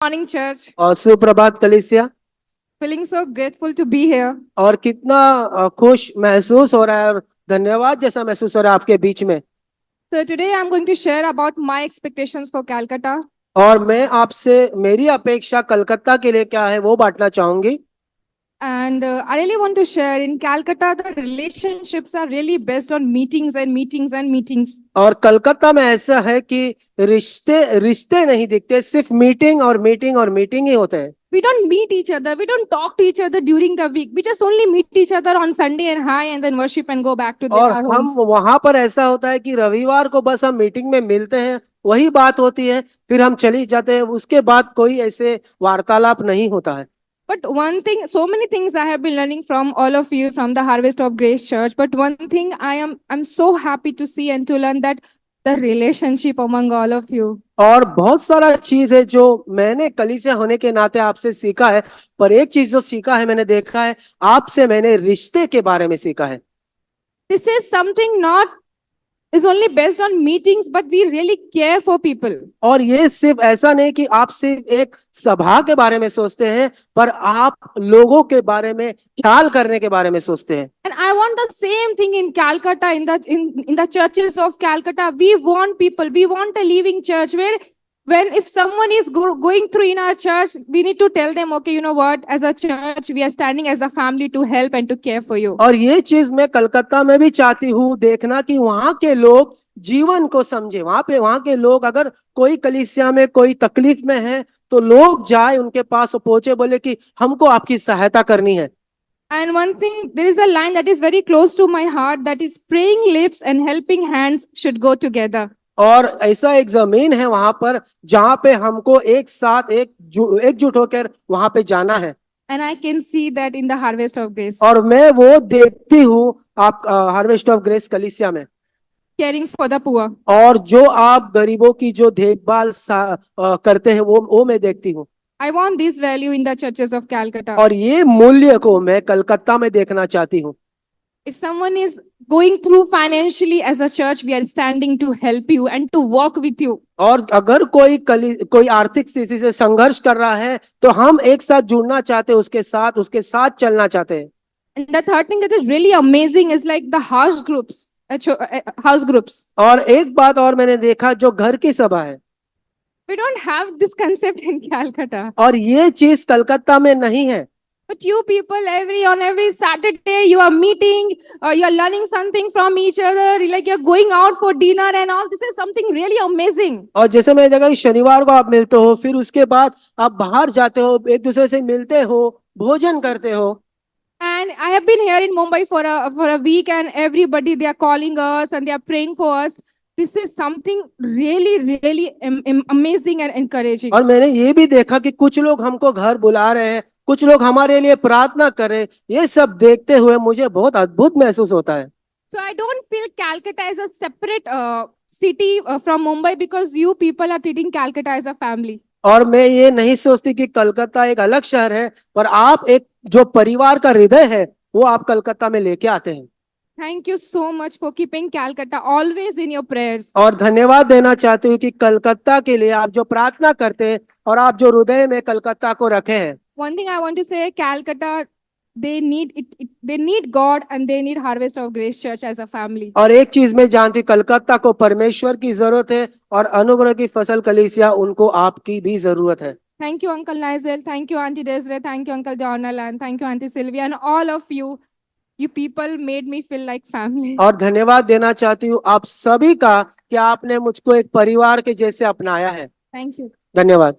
Morning, church. और सुप्रभात कलीसिया। Feeling so grateful to be here. और कितना खुश महसूस हो रहा है और धन्यवाद जैसा महसूस हो रहा है आपके बीच में। So today I'm going to share about my expectations for Calcutta. और मैं आपसे मेरी अपेक्षा कलकत्ता के लिए क्या है वो बांटना चाहूंगी। And I really want to share in Calcutta, the relationships are really based on meetings and meetings and meetings. और कलकत्ता में ऐसा है कि रिश्ते रिश्ते नहीं दिखते, सिर्फ मीटिंग और मीटिंग और मीटिंग ही होते हैं। We don't meet each other. We don't talk to each other during the week. We just only meet each other on Sunday and hi and then worship and go back to और our हम homes. वहां पर ऐसा होता है कि रविवार को बस हम मीटिंग में मिलते हैं, वही बात होती है, फिर हम चली जाते हैं, उसके बाद कोई ऐसे वार्तालाप नहीं होता है। But one thing, so many things I have been learning from all of you from the Harvest of Grace Church. But one thing I'm so happy to see and to learn that the relationship among all of you. और बहुत सारा चीज है जो मैंने कलीसिया होने के नाते आपसे सीखा है, पर एक चीज जो सीखा है मैंने देखा है आपसे, मैंने रिश्ते के बारे में सीखा है। This is something not is only based on meetings, but we really care for people. और ये सिर्फ ऐसा नहीं कि आप सिर्फ एक सभा के बारे में सोचते हैं, पर आप लोगों के बारे में ख्याल करने के बारे में सोचते हैं। And I want the same thing in Calcutta, in the churches of Calcutta. We want people. We want a living church where when if someone is going through in our church, we need to tell them, okay, you know what, as a church, we are standing as a family to help and to care for you. और ये चीज मैं कलकत्ता में भी चाहती हूँ देखना कि वहां के लोग जीवन को समझे। वहां के लोग अगर कोई कलीसिया में कोई तकलीफ में है तो लोग जाए उनके पास और पहुंचे, बोले कि हमको आपकी सहायता करनी है। And one thing, there is a line that is very close to my heart, that is praying lips and helping hands should go together. और ऐसा एक जमीन है वहां पर जहां पे हमको एक साथ एकजुट होकर वहां पे जाना है। And I can see that in the Harvest of Grace. और मैं वो देखती हूँ आप हार्वेस्ट ऑफ ग्रेस कलीसिया में। Caring for the poor. और जो आप गरीबों की जो देखभाल करते हैं वो मैं देखती हूँ। I want this value in the churches of Calcutta. और ये मूल्य को मैं कलकत्ता में देखना चाहती हूँ। If someone is going through financially, as a church, we are standing to help you and to walk with you. और अगर कोई आर्थिक स्थिति से संघर्ष कर रहा है तो हम एक साथ जुड़ना चाहते हैं, उसके साथ चलना चाहते हैं। And the third thing that is really amazing is like the house groups. House groups. और एक बात और मैंने देखा, जो घर की सभा है, We don't have this concept in Calcutta. और ये चीज कलकत्ता में नहीं है। But you people, on every Saturday, you are meeting, you are learning something from each other, like you're going out for dinner and all. This is something really amazing. और जैसे मैंने देखा कि शनिवार को आप मिलते हो, फिर उसके बाद आप बाहर जाते हो, एक दूसरे से मिलते हो, भोजन करते हो। And I have been here in Mumbai for a week, and everybody, they are calling us and they are praying for us. This is something really amazing and encouraging. और मैंने ये भी देखा कि कुछ लोग हमको घर बुला रहे हैं, कुछ लोग हमारे लिए प्रार्थना कर रहे हैं। ये सब देखते हुए मुझे बहुत अद्भुत महसूस होता है। So I don't feel Calcutta as a separate city from Mumbai, because you people are treating Calcutta as a family. और मैं ये नहीं सोचती कि कलकत्ता एक अलग शहर है, पर आप एक जो परिवार का हृदय है वो आप कलकत्ता में लेके आते हैं। Thank you so much for keeping Calcutta always in your prayers. और धन्यवाद देना चाहती हूँ कि कलकत्ता के लिए आप जो प्रार्थना करते हैं और आप जो हृदय में कलकत्ता को रखे हैं। One thing I want to say, Calcutta, they need it, they need God and they need Harvest of Grace Church as a family. और एक चीज मैं जानती हूँ, कलकत्ता को परमेश्वर की जरूरत है और अनुग्रह की फसल कलीसिया, उनको आपकी भी जरूरत है। Thank you, Uncle Nigel. Thank you, Auntie Desiree. Thank you, Uncle Donald. And thank you, Auntie Sylvia. And all of you, you people made me feel like family. और धन्यवाद देना चाहती हूँ आप सभी का कि आपने मुझको एक परिवार के जैसे अपनाया है। Thank you. धन्यवाद।